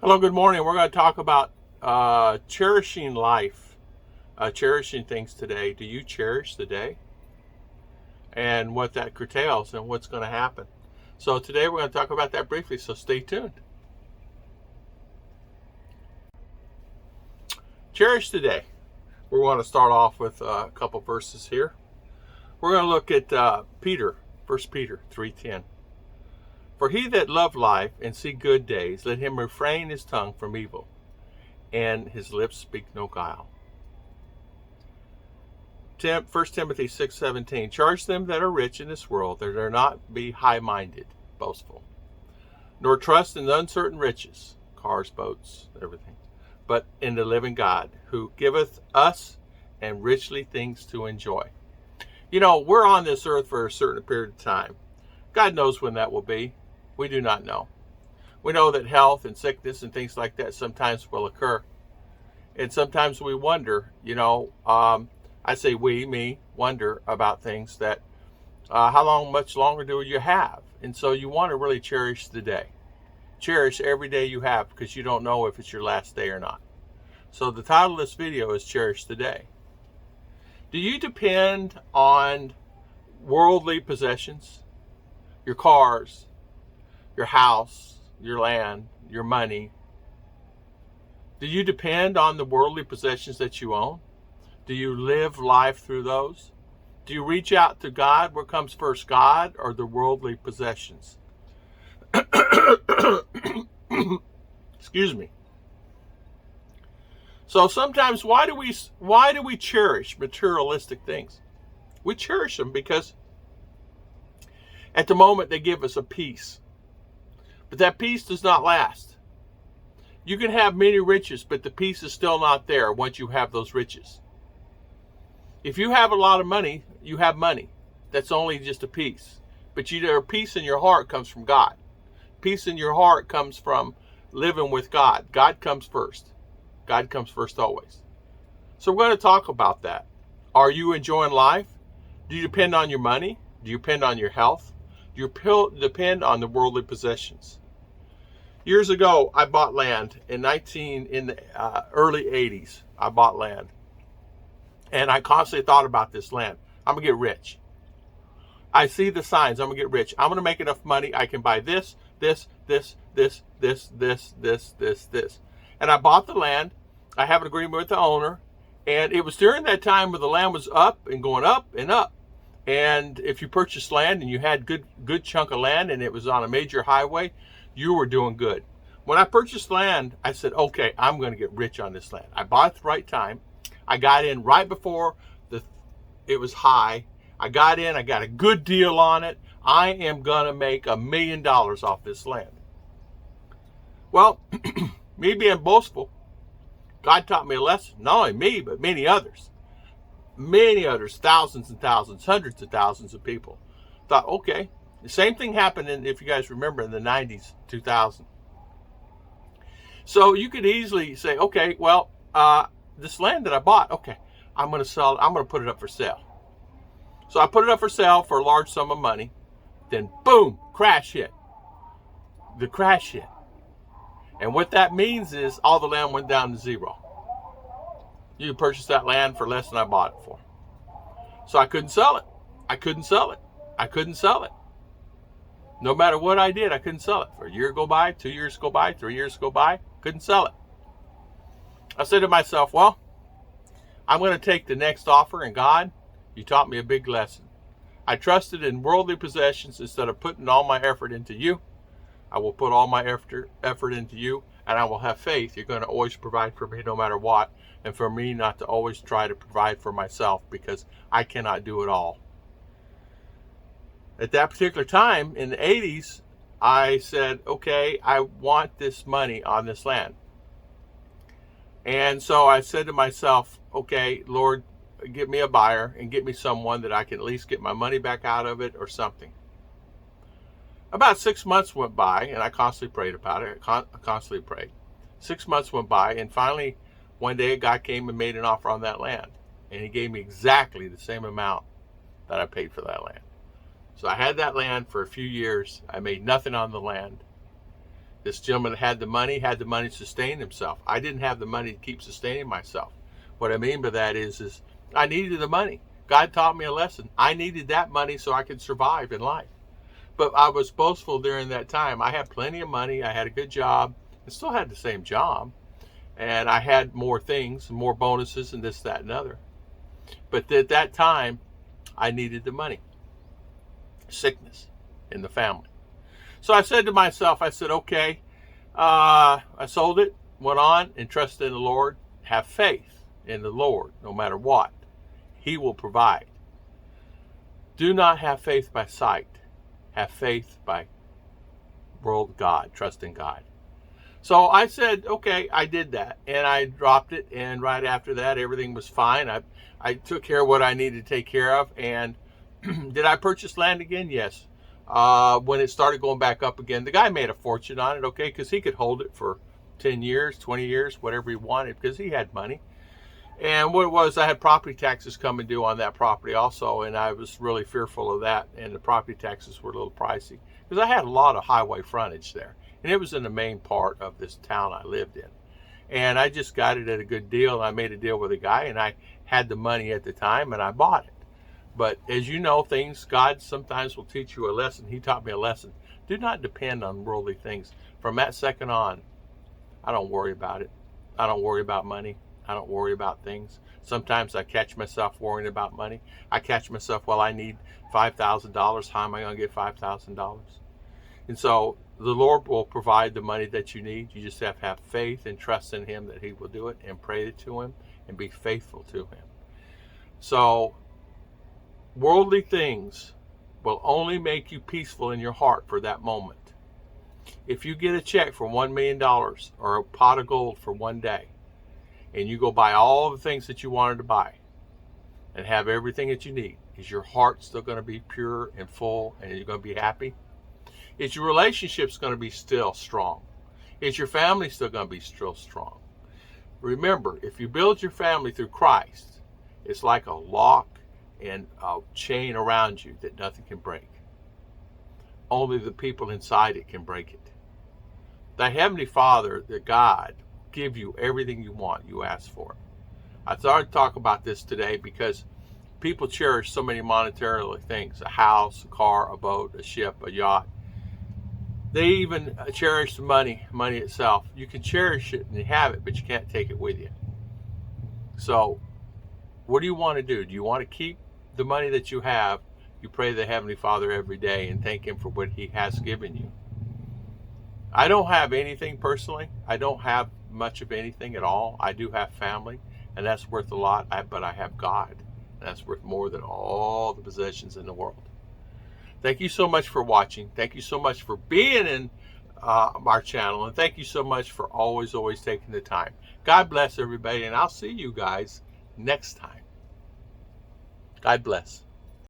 Hello, good morning. We're going to talk about cherishing life, cherishing things today. Do you cherish the day? And what that curtails and what's going to happen. So today we're going to talk about that briefly, so stay tuned. Cherish the day. We want to start off with a couple verses here. We're going to look at Peter, 1 Peter 3:10. For he that loved life and see good days, let him refrain his tongue from evil, and his lips speak no guile. 1 Timothy 6:17. Charge them that are rich in this world that are not be high-minded, boastful, nor trust in uncertain riches, cars, boats, everything, but in the living God, who giveth us and richly things to enjoy. You know, we're on this earth for a certain period of time. God knows when that will be. We do not know. We know that health and sickness and things like that sometimes will occur. And sometimes we wonder, I say me, wonder about things that, much longer do you have? And so you want to really cherish the day. Cherish every day you have, because you don't know if it's your last day or not. So the title of this video is Cherish the Day. Do you depend on worldly possessions? Your cars, your house, your land, your money? Do you depend on the worldly possessions that you own? Do you live life through those? Do you reach out to God? Where comes first, God or the worldly possessions? Excuse me. So sometimes why do we cherish materialistic things? We cherish them because at the moment they give us a peace. But that peace does not last. You can have many riches, but the peace is still not there once you have those riches. If you have a lot of money, you have money. That's only just a piece. But peace in your heart comes from God. Peace in your heart comes from living with God. God comes first. God comes first always. So we're going to talk about that. Are you enjoying life? Do you depend on your money? Do you depend on your health? Do you depend on the worldly possessions? Years ago, I bought land in the early 80s. I bought land. And I constantly thought about this land. I'm going to get rich. I see the signs. I'm going to get rich. I'm going to make enough money. I can buy this. And I bought the land. I have an agreement with the owner. And it was during that time where the land was up and going up and up. And if you purchased land and you had good chunk of land and it was on a major highway, you were doing good. When I purchased land, I said, okay, I'm going to get rich on this land. I bought it at the right time. I got in right before it was high. I got in. I got a good deal on it. I am going to make $1 million off this land. Well, me being boastful, God taught me a lesson. Not only me, but many others. Many others, thousands and thousands, hundreds of thousands of people thought, okay. The same thing happened, if you guys remember, in the 90s, 2000. So you could easily say, okay, well, this land that I bought, okay, I'm going to sell it. I'm going to put it up for sale. So I put it up for sale for a large sum of money. Then, boom, crash hit. The crash hit. And what that means is all the land went down to zero. You could purchase that land for less than I bought it for. So I couldn't sell it. I couldn't sell it. I couldn't sell it. No matter what I did, I couldn't sell it. For a year go by, 2 years go by, 3 years go by, couldn't sell it. I said to myself, well, I'm going to take the next offer, and God, you taught me a big lesson. I trusted in worldly possessions instead of putting all my effort into you. I will put all my effort into you, and I will have faith you're going to always provide for me no matter what, and for me not to always try to provide for myself because I cannot do it all. At that particular time in the 80s, I said, okay, I want this money on this land. And so I said to myself, okay, Lord, get me a buyer and get me someone that I can at least get my money back out of it or something. About 6 months went by, and I constantly prayed about it. I constantly prayed. 6 months went by, and finally, one day a guy came and made an offer on that land. And he gave me exactly the same amount that I paid for that land. So I had that land for a few years. I made nothing on the land. This gentleman had the money to sustain himself. I didn't have the money to keep sustaining myself. What I mean by that is I needed the money. God taught me a lesson. I needed that money so I could survive in life. But I was boastful during that time. I had plenty of money. I had a good job. I still had the same job. And I had more things, more bonuses and this, that, and other. But at that time, I needed the money. Sickness in the family. So I said to myself, I said, okay, I sold it, went on and trusted in the Lord. Have faith in the Lord no matter what. He will provide. Do not have faith by sight. Have faith by world God, trust in God. So I said, okay, I did that. And I dropped it. And right after that, everything was fine. I took care of what I needed to take care of. And did I purchase land again? Yes. When it started going back up again, the guy made a fortune on it, okay, because he could hold it for 10 years, 20 years, whatever he wanted, because he had money. And what it was, I had property taxes coming due on that property also, and I was really fearful of that, and the property taxes were a little pricey, because I had a lot of highway frontage there, and it was in the main part of this town I lived in. And I just got it at a good deal, and I made a deal with a guy, and I had the money at the time, and I bought it. But as you know, God sometimes will teach you a lesson. He taught me a lesson. Do not depend on worldly things. From that second on, I don't worry about it. I don't worry about money. I don't worry about things. Sometimes I catch myself worrying about money. I catch myself, well, I need $5,000. How am I going to get $5,000? And so the Lord will provide the money that you need. You just have to have faith and trust in Him that He will do it, and pray to Him and be faithful to Him. So worldly things will only make you peaceful in your heart for that moment. If you get a check for $1 million or a pot of gold for one day, and you go buy all the things that you wanted to buy and have everything that you need, is your heart still going to be pure and full, and you're going to be happy? Is your relationship going to be still strong? Is your family still going to be still strong? Remember, if you build your family through Christ, it's like a lock and a chain around you that nothing can break. Only the people inside it can break it. The Heavenly Father, the God, give you everything you want, you ask for. I thought I'd talk about this today because people cherish so many monetary things: a house, a car, a boat, a ship, a yacht. They even cherish the money itself. You can cherish it and have it, but you can't take it with you. So what do you want to do? Do you want to keep the money that you have? You pray to the Heavenly Father every day and thank Him for what He has given you. I don't have anything personally. I don't have much of anything at all. I do have family, and that's worth a lot. But I have God, and that's worth more than all the possessions in the world. Thank you so much for watching. Thank you so much for being in our channel, and thank you so much for always taking the time. God bless everybody, and I'll see you guys next time. God bless.